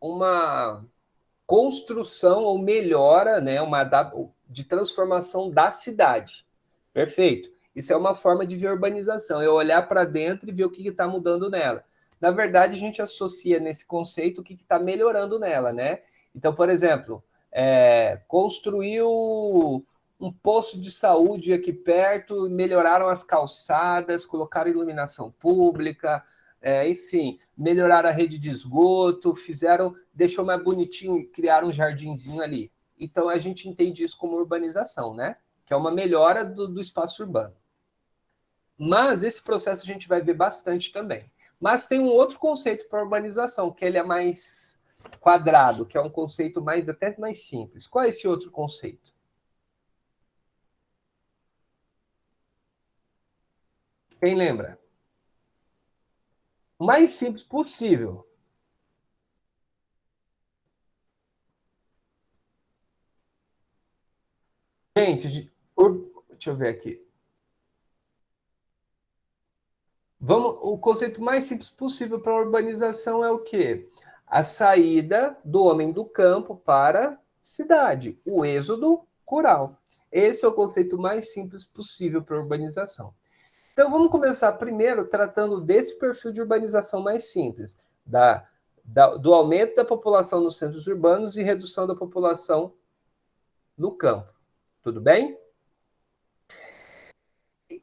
uma construção ou melhora, né, de transformação da cidade. Perfeito. Isso é uma forma de ver urbanização, é olhar para dentro e ver o que está mudando nela. Na verdade, a gente associa nesse conceito o que está melhorando nela, né? Então, por exemplo, construiu um posto de saúde aqui perto, melhoraram as calçadas, colocaram iluminação pública, enfim, melhoraram a rede de esgoto, deixou mais bonitinho e criaram um jardinzinho ali. Então a gente entende isso como urbanização, né? Que é uma melhora do espaço urbano. Mas esse processo a gente vai ver bastante também. Mas tem um outro conceito para urbanização, que ele é mais quadrado, que é um conceito até mais simples. Qual é esse outro conceito? Quem lembra? O mais simples possível. Gente, deixa eu ver aqui. O conceito mais simples possível para a urbanização é o quê? A saída do homem do campo para a cidade, o êxodo rural. Esse é o conceito mais simples possível para a urbanização. Então, vamos começar primeiro tratando desse perfil de urbanização mais simples, do aumento da população nos centros urbanos e redução da população no campo. Tudo bem?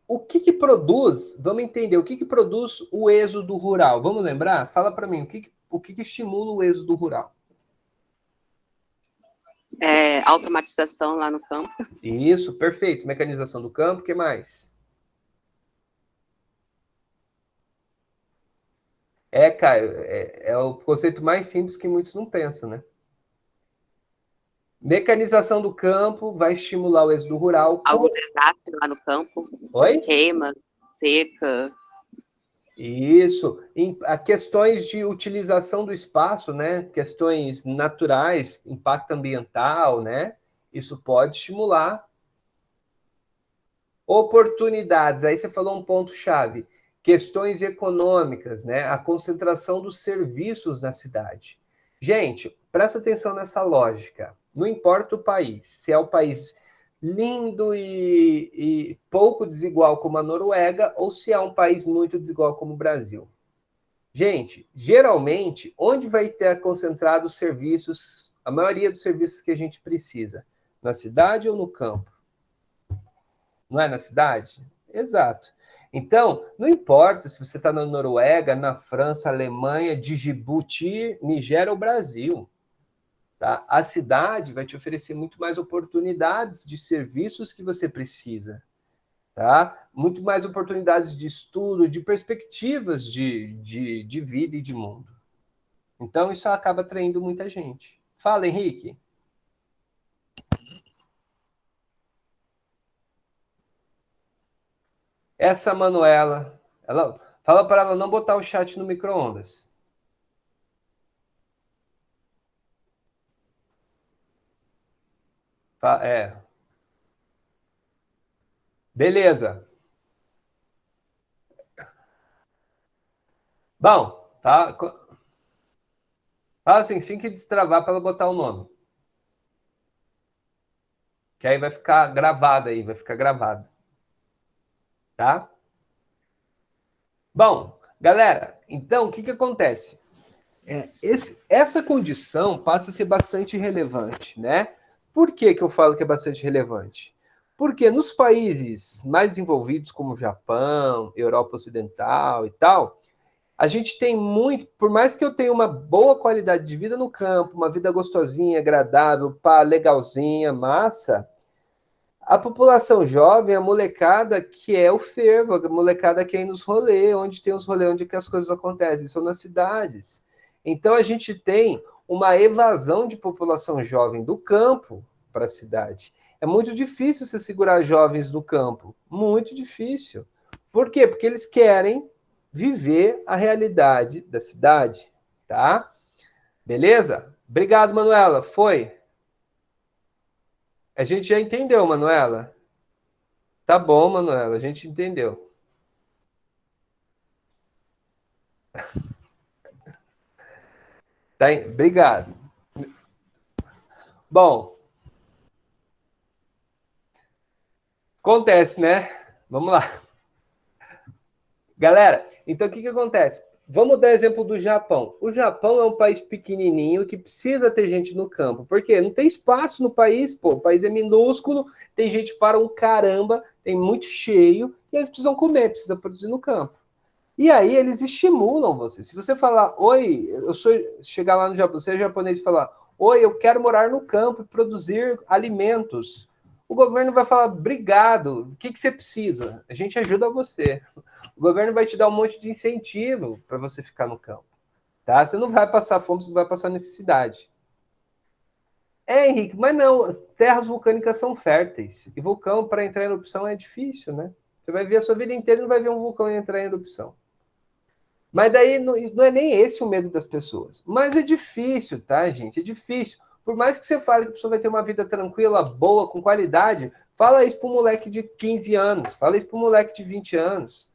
O que produz, vamos entender, o que produz o êxodo rural? Vamos lembrar? Fala para mim, o que estimula o êxodo rural? Automatização lá no campo. Isso, perfeito. Mecanização do campo, o que mais? Caio, é o conceito mais simples que muitos não pensam, né? Mecanização do campo vai estimular o êxodo rural. Algum desastre lá no campo. Oi? Queima, seca. Isso. A questões de utilização do espaço, né? Questões naturais, impacto ambiental, né? Isso pode estimular oportunidades. Aí você falou um ponto-chave. Questões econômicas, né? A concentração dos serviços na cidade. Gente, presta atenção nessa lógica. Não importa o país, se é o país lindo e pouco desigual como a Noruega, ou se é um país muito desigual como o Brasil. Gente, geralmente, onde vai ter concentrado os serviços, a maioria dos serviços que a gente precisa? Na cidade ou no campo? Não é na cidade? Exato. Então, não importa se você está na Noruega, na França, Alemanha, Djibouti, Nigéria ou Brasil. Tá? A cidade vai te oferecer muito mais oportunidades de serviços que você precisa. Tá? Muito mais oportunidades de estudo, de perspectivas de vida e de mundo. Então, isso acaba atraindo muita gente. Fala, Henrique. Essa Manuela, fala para ela não botar o chat no micro-ondas. Beleza. Bom, tá? Fala assim que destravar para ela botar o nome. Que aí vai ficar gravado aí, vai ficar gravado. Tá? Bom, galera, então o que acontece? Essa condição passa a ser bastante relevante, né? Por que eu falo que é bastante relevante? Porque nos países mais desenvolvidos, como Japão, Europa Ocidental e tal, a gente tem muito, por mais que eu tenha uma boa qualidade de vida no campo, uma vida gostosinha, agradável, pá, legalzinha, massa, a população jovem, a molecada que é o fervo, a molecada que é nos rolês, onde tem os rolês, onde que as coisas acontecem, são nas cidades. Então a gente tem uma evasão de população jovem do campo para a cidade. É muito difícil você segurar jovens do campo, muito difícil. Por quê? Porque eles querem viver a realidade da cidade, tá? Beleza? Obrigado, Manuela. Foi. A gente já entendeu, Manuela. Tá bom, Manuela, a gente entendeu. Tá, obrigado. Bom, acontece, né? Vamos lá. Galera, então o que acontece? Vamos dar exemplo do Japão. O Japão é um país pequenininho que precisa ter gente no campo. Por quê? Não tem espaço no país, pô. O país é minúsculo, tem gente para um caramba, tem muito cheio, e eles precisam comer, precisam produzir no campo. E aí eles estimulam você. Se você falar, oi, eu sou, chegar lá no Japão, você é japonês e falar, oi, eu quero morar no campo e produzir alimentos. O governo vai falar, obrigado, o que você precisa? A gente ajuda você. O governo vai te dar um monte de incentivo para você ficar no campo. Tá? Você não vai passar fome, você não vai passar necessidade. Henrique, mas não, terras vulcânicas são férteis. E vulcão, para entrar em erupção, é difícil, né? Você vai ver a sua vida inteira e não vai ver um vulcão entrar em erupção. Mas daí não é nem esse o medo das pessoas. Mas é difícil, tá, gente? É difícil. Por mais que você fale que a pessoa vai ter uma vida tranquila, boa, com qualidade, fala isso para um moleque de 15 anos, fala isso para um moleque de 20 anos.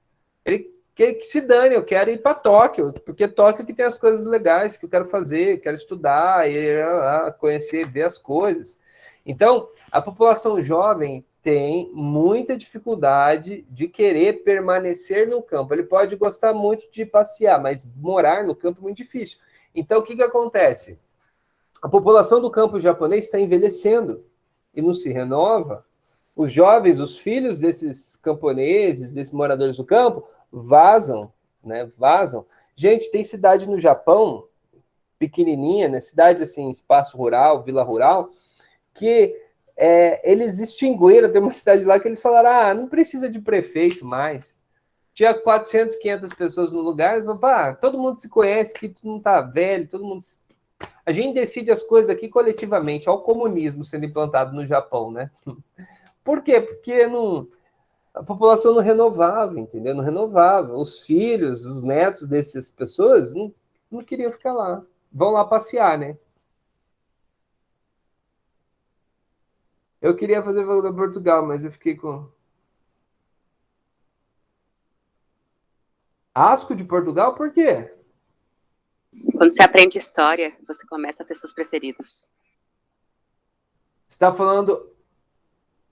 Ele quer que se dane, eu quero ir para Tóquio, porque Tóquio que tem as coisas legais que eu quero fazer, quero estudar, ir lá, conhecer, ver as coisas. Então, a população jovem tem muita dificuldade de querer permanecer no campo. Ele pode gostar muito de passear, mas morar no campo é muito difícil. Então, o que acontece? A população do campo japonês está envelhecendo e não se renova. Os jovens, os filhos desses camponeses, desses moradores do campo, vazam, né? Vazam. Gente, tem cidade no Japão, pequenininha, né? Cidade assim, espaço rural, vila rural, que eles extinguiram, tem uma cidade lá que eles falaram, não precisa de prefeito mais. Tinha 400, 500 pessoas no lugar, eles falaram, todo mundo se conhece, que todo mundo tá velho, todo mundo... A gente decide as coisas aqui coletivamente, olha o comunismo sendo implantado no Japão, né? Por quê? Porque a população não renovava, entendeu? Não renovava. Os filhos, os netos dessas pessoas não queriam ficar lá. Vão lá passear, né? Eu queria fazer para Portugal, mas eu fiquei com... Asco de Portugal, por quê? Quando você aprende história, você começa a ter seus preferidos. Você está falando...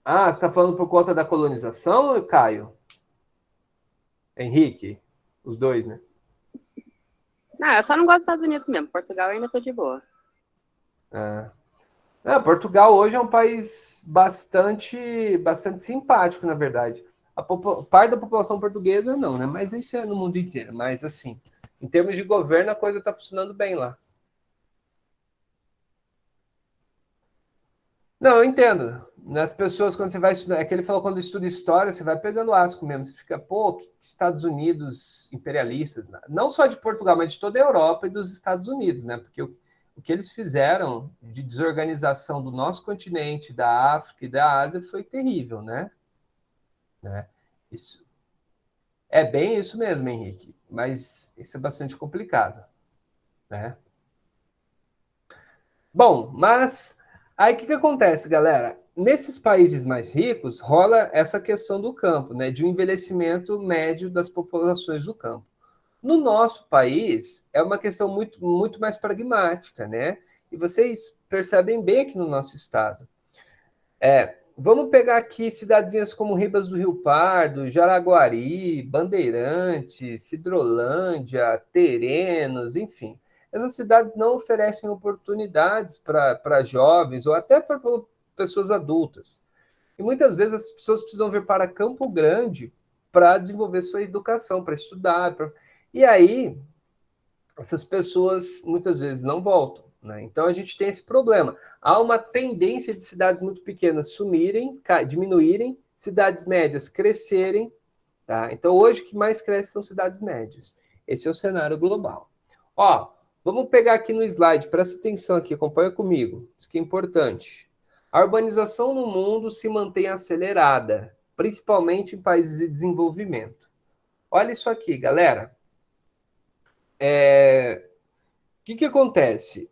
você está falando por conta da colonização, Caio? Henrique? Os dois, né? Não, eu só não gosto dos Estados Unidos mesmo. Portugal eu ainda tô de boa. Portugal hoje é um país bastante simpático, na verdade. Parte da população portuguesa não, né? Mas isso é no mundo inteiro. Mas, assim, em termos de governo, a coisa está funcionando bem lá. Não, eu entendo. As pessoas, quando você vai estudar... É que ele falou, quando estuda história, você vai pegando asco mesmo. Você fica, que Estados Unidos imperialistas. Não só de Portugal, mas de toda a Europa e dos Estados Unidos, né? Porque o que eles fizeram de desorganização do nosso continente, da África e da Ásia foi terrível, né? Isso é bem isso mesmo, Henrique, mas isso é bastante complicado, né? Bom, mas aí o que acontece, galera? Nesses países mais ricos rola essa questão do campo, né? De um envelhecimento médio das populações do campo. No nosso país é uma questão muito, muito mais pragmática, né? E vocês percebem bem aqui no nosso estado. Vamos pegar aqui cidadezinhas como Ribas do Rio Pardo, Jaraguari, Bandeirantes, Cidrolândia, Terenos, enfim. Essas cidades não oferecem oportunidades para jovens ou até para pessoas adultas. E muitas vezes as pessoas precisam vir para Campo Grande para desenvolver sua educação, para estudar. E aí, essas pessoas muitas vezes não voltam, né? Então a gente tem esse problema. Há uma tendência de cidades muito pequenas sumirem, diminuírem, cidades médias crescerem, tá? Então hoje o que mais cresce são cidades médias. Esse é o cenário global. Vamos pegar aqui no slide, presta atenção aqui, acompanha comigo. Isso que é importante. A urbanização no mundo se mantém acelerada, principalmente em países de desenvolvimento. Olha isso aqui, galera. O que acontece?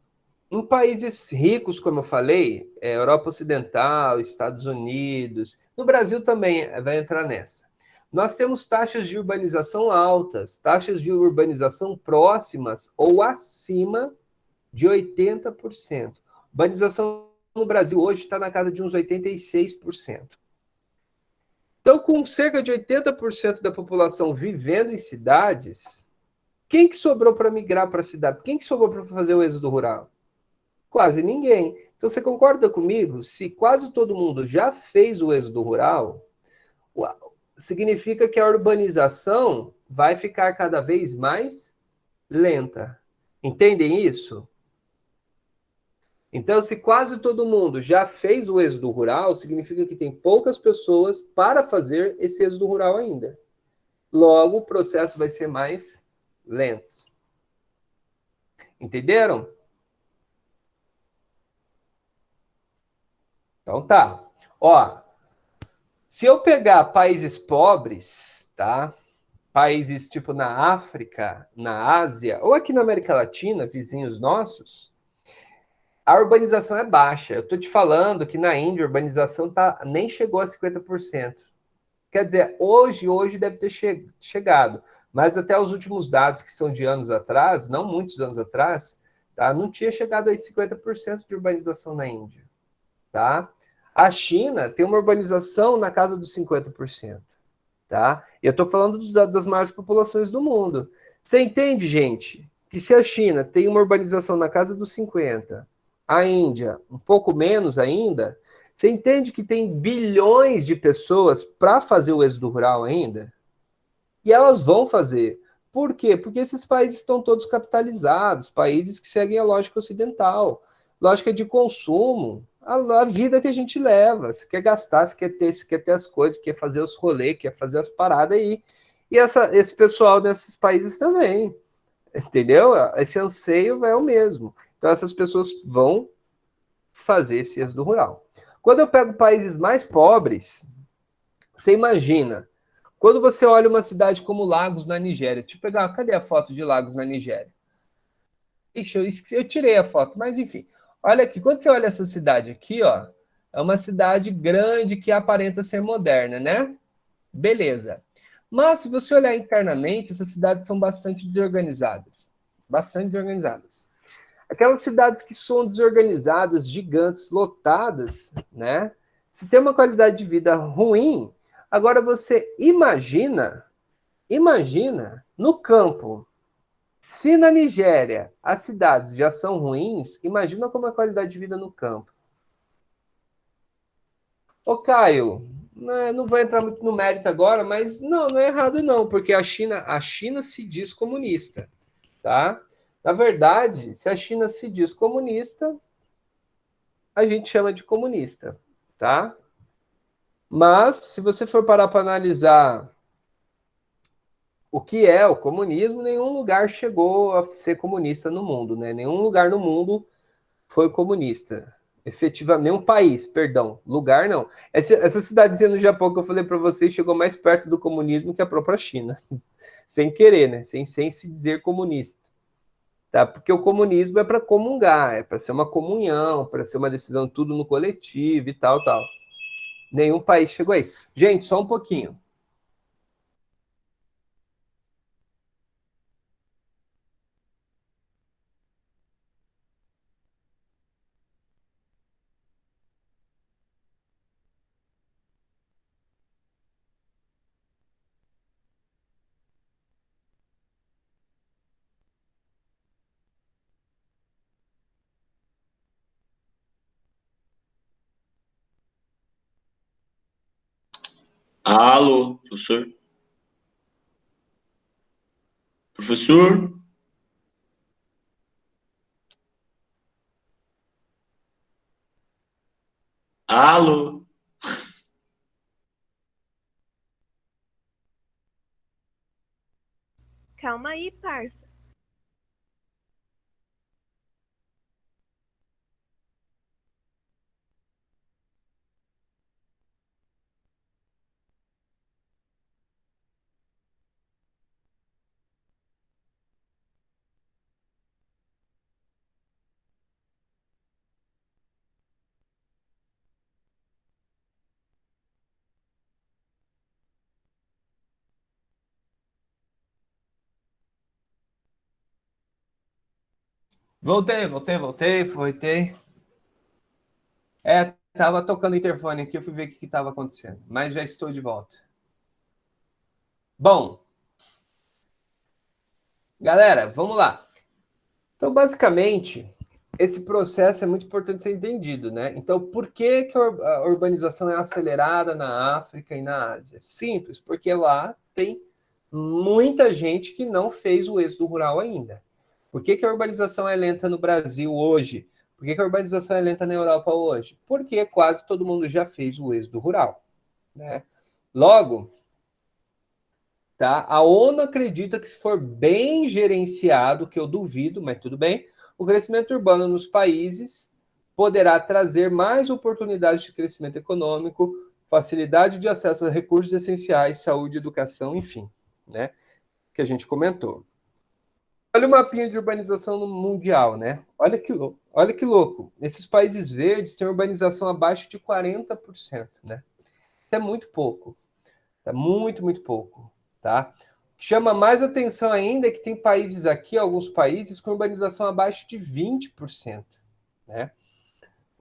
Em países ricos, como eu falei, Europa Ocidental, Estados Unidos, no Brasil também vai entrar nessa. Nós temos taxas de urbanização altas, taxas de urbanização próximas ou acima de 80%. Urbanização no Brasil hoje está na casa de uns 86%. Então, com cerca de 80% da população vivendo em cidades, quem que sobrou para migrar para a cidade? Quem que sobrou para fazer o êxodo rural? Quase ninguém. Então, você concorda comigo? Se quase todo mundo já fez o êxodo rural, significa que a urbanização vai ficar cada vez mais lenta. Entendem isso? Então, se quase todo mundo já fez o êxodo rural, significa que tem poucas pessoas para fazer esse êxodo rural ainda. Logo, o processo vai ser mais lento. Entenderam? Então tá. Ó, se eu pegar países pobres, tá? Países tipo na África, na Ásia, ou aqui na América Latina, vizinhos nossos, a urbanização é baixa. Eu estou te falando que na Índia a urbanização nem chegou a 50%. Quer dizer, hoje deve ter chegado, mas até os últimos dados, que são de anos atrás, não muitos anos atrás, tá, não tinha chegado a 50% de urbanização na Índia. Tá? A China tem uma urbanização na casa dos 50%. Tá? E eu estou falando das maiores populações do mundo. Você entende, gente, que se a China tem uma urbanização na casa dos 50%, a Índia um pouco menos ainda, você entende que tem bilhões de pessoas para fazer o êxodo rural ainda? E elas vão fazer. Por quê? Porque esses países estão todos capitalizados, países que seguem a lógica ocidental, lógica de consumo, a vida que a gente leva. Você quer gastar, você quer ter as coisas, quer fazer os rolês, quer fazer as paradas aí. E esse pessoal desses países também, entendeu? Esse anseio é o mesmo. Então essas pessoas vão fazer esse êxodo rural. Quando eu pego países mais pobres, você imagina, quando você olha uma cidade como Lagos, na Nigéria, deixa eu pegar, cadê a foto de Lagos, na Nigéria? Ixi, eu tirei a foto, mas enfim. Olha aqui, quando você olha essa cidade aqui, ó, é uma cidade grande que aparenta ser moderna, né? Beleza. Mas se você olhar internamente, essas cidades são bastante desorganizadas. Bastante desorganizadas. Aquelas cidades que são desorganizadas, gigantes, lotadas, né? Se tem uma qualidade de vida ruim, agora você imagina no campo. Se na Nigéria as cidades já são ruins, imagina como é a qualidade de vida no campo. Ô Caio, não vou entrar muito no mérito agora, mas não é errado não, porque a China se diz comunista, tá? Na verdade, se a China se diz comunista, a gente chama de comunista, tá? Mas se você for parar para analisar o que é o comunismo, nenhum lugar chegou a ser comunista no mundo, né? Nenhum lugar no mundo foi comunista. Efetivamente, nenhum país, perdão, lugar não. Essa cidadezinha no Japão que eu falei para vocês chegou mais perto do comunismo que a própria China, sem querer, né? Sem se dizer comunista. Tá? Porque o comunismo é para comungar, é para ser uma comunhão, para ser uma decisão tudo no coletivo e tal, tal. Nenhum país chegou a isso. Gente, só um pouquinho. Alô, professor? Professor? Alô? Calma aí, parça. Voltei. Tava tocando o interfone aqui, eu fui ver o que estava acontecendo, mas já estou de volta. Bom, galera, vamos lá. Então, basicamente, esse processo é muito importante ser entendido, né? Então, por que a urbanização é acelerada na África e na Ásia? Simples, porque lá tem muita gente que não fez o êxodo rural ainda. Por que a urbanização é lenta no Brasil hoje? Por que a urbanização é lenta na Europa hoje? Porque quase todo mundo já fez o êxodo rural, né? Logo, tá? A ONU acredita que se for bem gerenciado, que eu duvido, mas tudo bem, o crescimento urbano nos países poderá trazer mais oportunidades de crescimento econômico, facilidade de acesso a recursos essenciais, saúde, educação, enfim, né? Que a gente comentou. Olha o mapinha de urbanização no mundial, né? Olha que louco. Esses países verdes têm urbanização abaixo de 40%, né? Isso é muito pouco. É muito pouco, tá? O que chama mais atenção ainda é que tem países aqui, alguns países, com urbanização abaixo de 20%, né?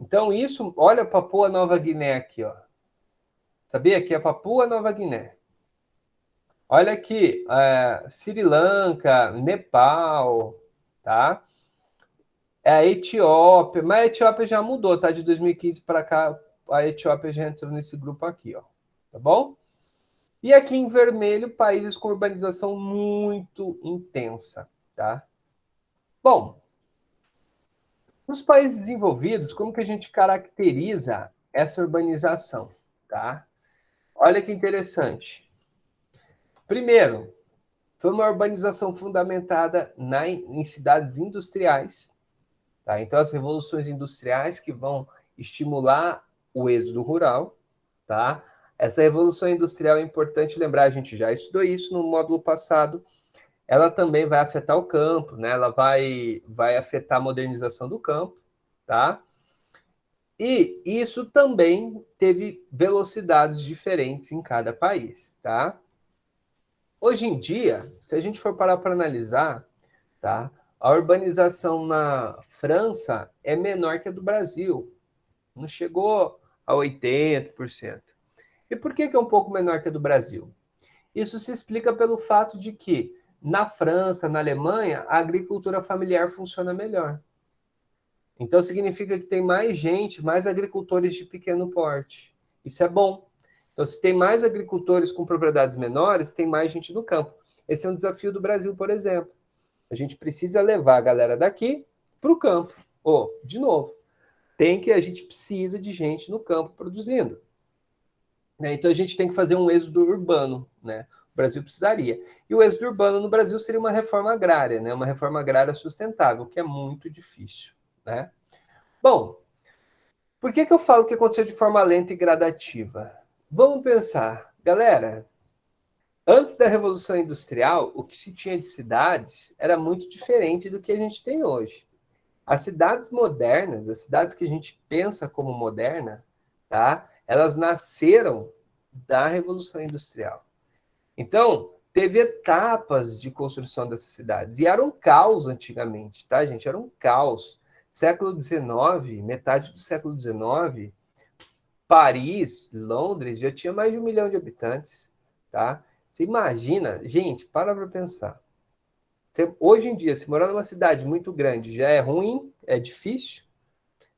Então, isso, olha a Papua Nova Guiné aqui, ó. Sabia que é Papua Nova Guiné? Olha aqui, Sri Lanka, Nepal, tá? É a Etiópia, mas a Etiópia já mudou, tá? De 2015 para cá, a Etiópia já entrou nesse grupo aqui, ó. Tá bom? E aqui em vermelho, países com urbanização muito intensa, tá? Bom, nos países desenvolvidos, como que a gente caracteriza essa urbanização, tá? Olha que interessante. Primeiro, foi uma urbanização fundamentada em cidades industriais, tá? Então, as revoluções industriais que vão estimular o êxodo rural, tá? Essa revolução industrial é importante lembrar, a gente já estudou isso no módulo passado, ela também vai afetar o campo, né? Ela vai afetar a modernização do campo, tá? E isso também teve velocidades diferentes em cada país, tá? Hoje em dia, se a gente for parar para analisar, tá? A urbanização na França é menor que a do Brasil. Não chegou a 80%. E por que é um pouco menor que a do Brasil? Isso se explica pelo fato de que na França, na Alemanha, a agricultura familiar funciona melhor. Então significa que tem mais gente, mais agricultores de pequeno porte. Isso é bom. Então, se tem mais agricultores com propriedades menores, tem mais gente no campo. Esse é um desafio do Brasil, por exemplo. A gente precisa levar a galera daqui para o campo. De novo, a gente precisa de gente no campo produzindo. Então a gente tem que fazer um êxodo urbano, né? O Brasil precisaria. E o êxodo urbano no Brasil seria uma reforma agrária, né? Uma reforma agrária sustentável, que é muito difícil, né? Bom, por que eu falo que aconteceu de forma lenta e gradativa? Vamos pensar, galera. Antes da Revolução Industrial, o que se tinha de cidades era muito diferente do que a gente tem hoje. As cidades modernas, as cidades que a gente pensa como moderna, tá? Elas nasceram da Revolução Industrial. Então, teve etapas de construção dessas cidades. E era um caos antigamente, tá, gente? Era um caos. Século XIX, metade do século XIX, Paris, Londres, já tinha mais de 1 milhão de habitantes, tá? Você imagina, gente, para pensar. Hoje em dia, se morar numa cidade muito grande já é ruim, é difícil.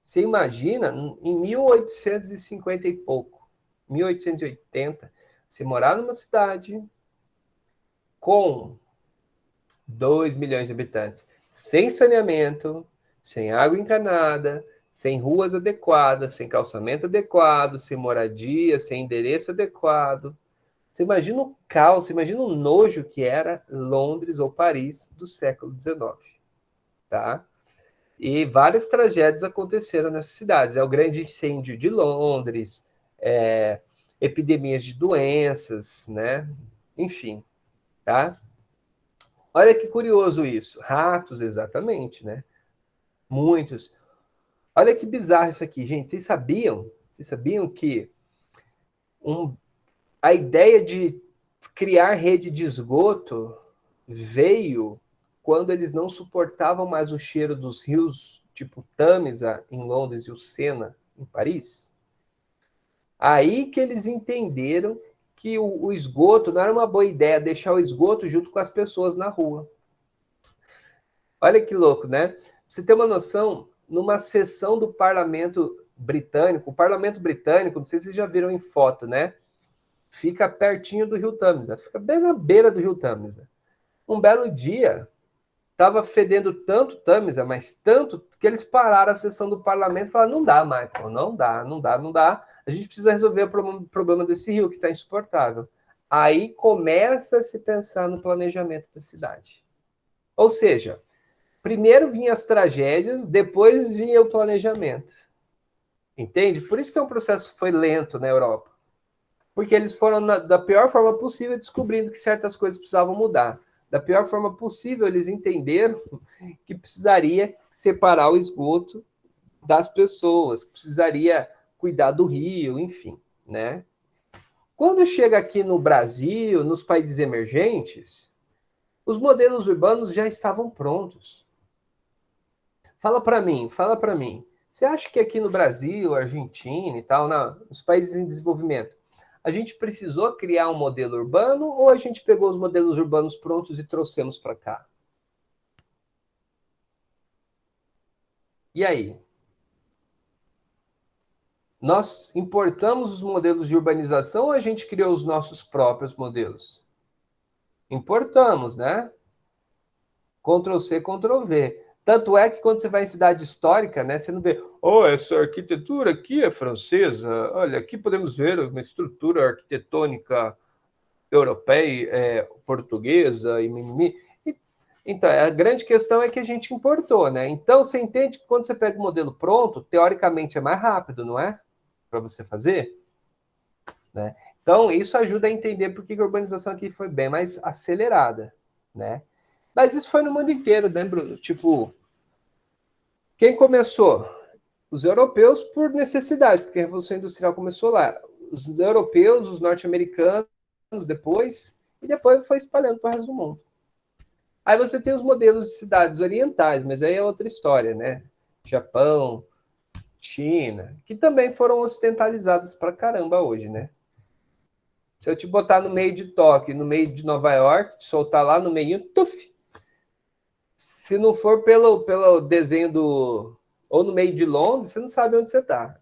Você imagina, em 1850 e pouco, 1880, se morar numa cidade com 2 milhões de habitantes, sem saneamento, sem água encanada, sem ruas adequadas, sem calçamento adequado, sem moradia, sem endereço adequado. Você imagina o caos, você imagina o nojo que era Londres ou Paris do século XIX, tá? E várias tragédias aconteceram nessas cidades. É o grande incêndio de Londres, epidemias de doenças, né? Enfim, tá? Olha que curioso isso. Ratos, exatamente, né? Muitos. Olha que bizarro isso aqui, gente. Vocês sabiam que a ideia de criar rede de esgoto veio quando eles não suportavam mais o cheiro dos rios, tipo Tâmisa em Londres e o Sena em Paris. Aí que eles entenderam que o esgoto não era uma boa ideia deixar o esgoto junto com as pessoas na rua. Olha que louco, né? Pra você ter uma noção, numa sessão do parlamento britânico, o parlamento britânico, não sei se vocês já viram em foto, né? Fica pertinho do rio Tâmisa, fica bem na beira do rio Tâmisa. Um belo dia, estava fedendo tanto Tâmisa, mas tanto, que eles pararam a sessão do parlamento e falaram, não dá, Michael, não dá. A gente precisa resolver o problema desse rio, que está insuportável. Aí começa a se pensar no planejamento da cidade. Ou seja, primeiro vinham as tragédias, depois vinha o planejamento. Entende? Por isso que é um processo que foi lento na Europa. Porque eles foram, da pior forma possível, descobrindo que certas coisas precisavam mudar. Da pior forma possível, eles entenderam que precisaria separar o esgoto das pessoas, que precisaria cuidar do rio, enfim, né? Quando chega aqui no Brasil, nos países emergentes, os modelos urbanos já estavam prontos. Fala para mim. Você acha que aqui no Brasil, Argentina e tal, nos países em desenvolvimento, a gente precisou criar um modelo urbano ou a gente pegou os modelos urbanos prontos e trouxemos para cá? E aí? Nós importamos os modelos de urbanização ou a gente criou os nossos próprios modelos? Importamos, né? Ctrl+C, Ctrl+V. Tanto é que quando você vai em cidade histórica, né, você não vê, essa arquitetura aqui é francesa, olha, aqui podemos ver uma estrutura arquitetônica europeia, portuguesa, e mimimi. Então, a grande questão é que a gente importou, né? Então, você entende que quando você pega o modelo pronto, teoricamente é mais rápido, não é? Para você fazer, né? Então, isso ajuda a entender por que a urbanização aqui foi bem mais acelerada, né? Mas isso foi no mundo inteiro, né, Bruno? Tipo, quem começou? Os europeus por necessidade, porque a Revolução Industrial começou lá. Os europeus, os norte-americanos depois, e depois foi espalhando para o resto do mundo. Aí você tem os modelos de cidades orientais, mas aí é outra história, né? Japão, China, que também foram ocidentalizadas pra caramba hoje, né? Se eu te botar no meio de Tóquio, no meio de Nova York, te soltar lá no meio, tuf, se não for pelo desenho ou no meio de Londres, você não sabe onde você está.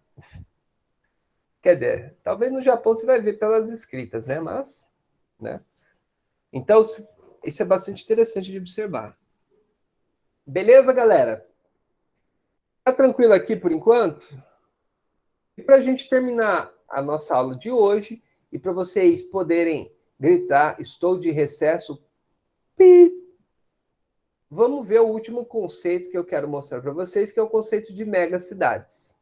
Quer dizer, talvez no Japão você vai ver pelas escritas, né? Mas, né? Então, isso é bastante interessante de observar. Beleza, galera? Tá tranquilo aqui por enquanto? E para a gente terminar a nossa aula de hoje, e para vocês poderem gritar, estou de recesso, pi, vamos ver o último conceito que eu quero mostrar para vocês, que é o conceito de megacidades.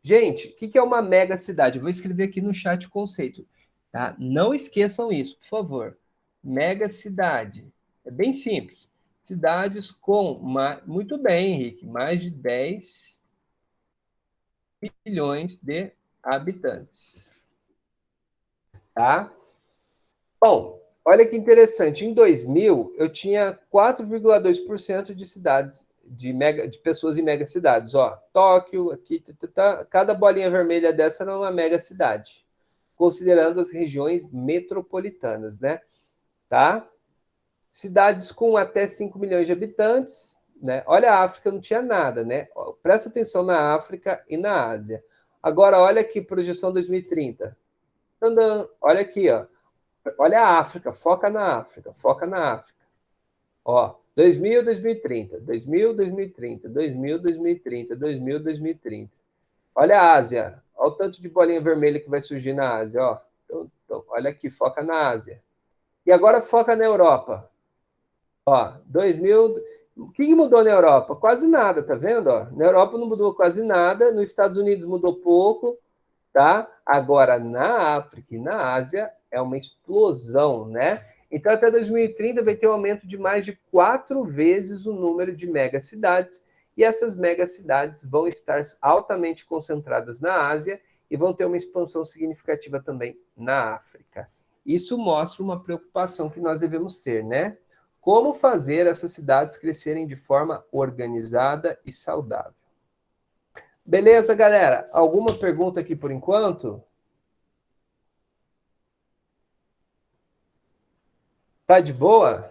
Gente, o que é uma megacidade? Eu vou escrever aqui no chat o conceito, tá? Não esqueçam isso, por favor. Megacidade. É bem simples. Cidades com, muito bem, Henrique, mais de 10 milhões de habitantes. Tá? Bom, olha que interessante. Em 2000, eu tinha 4,2% de cidades, de pessoas em megacidades. Ó, Tóquio, aqui, cada bolinha vermelha dessa era uma megacidade, considerando as regiões metropolitanas, né? Tá? Cidades com até 5 milhões de habitantes, né? Olha, a África não tinha nada, né? Presta atenção na África e na Ásia. Agora, olha aqui, projeção 2030. Olha aqui, ó. Olha a África, foca na África. Ó, 2000, 2030, 2000, 2030, 2000, 2030, 2000, 2030. Olha a Ásia, olha o tanto de bolinha vermelha que vai surgir na Ásia, ó. Então, olha aqui, foca na Ásia. E agora foca na Europa. Ó, 2000, o que mudou na Europa? Quase nada, tá vendo? Ó, na Europa não mudou quase nada, nos Estados Unidos mudou pouco, tá? Agora, na África e na Ásia, é uma explosão, né? Então, até 2030 vai ter um aumento de mais de 4 vezes o número de megacidades, e essas megacidades vão estar altamente concentradas na Ásia e vão ter uma expansão significativa também na África. Isso mostra uma preocupação que nós devemos ter, né? Como fazer essas cidades crescerem de forma organizada e saudável? Beleza, galera? Alguma pergunta aqui por enquanto? Tá de boa?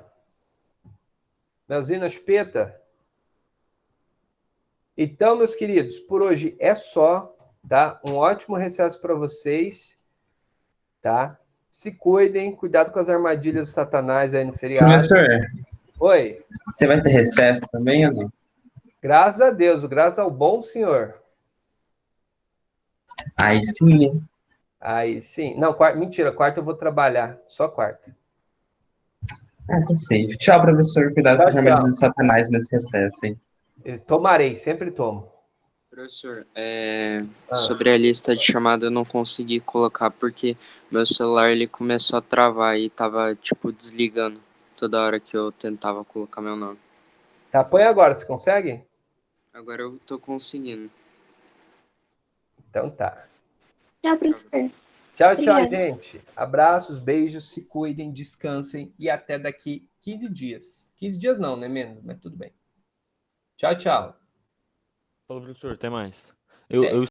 Melzinho Chupeta? Então, meus queridos, por hoje é só, tá? Um ótimo recesso para vocês, tá? Se cuidem, cuidado com as armadilhas do Satanás aí no feriado. Professor, Oi, você vai ter recesso também ou não? graças a Deus, graças ao bom Senhor. Aí sim, hein? Aí sim. Não, quarta, mentira, quarta eu vou trabalhar, só quarta. Ah, tá safe. Tchau, professor. Cuidado com Tchau, os armadilhos tchau. do Satanás nesse recesso, hein? Tomarei, sempre tomo. Professor, Ah, sobre a lista de chamada eu não consegui colocar porque meu celular ele começou a travar e tava tipo desligando toda hora que eu tentava colocar meu nome. tá, põe agora, você consegue? Agora eu tô conseguindo. Então tá. Tchau, professor. Tchau, tchau, Obrigada. gente. Abraços, beijos, se cuidem, descansem e até daqui 15 dias. 15 dias não, né? Menos, mas tudo bem. Tchau, tchau. Falou, professor, até mais. Até. Eu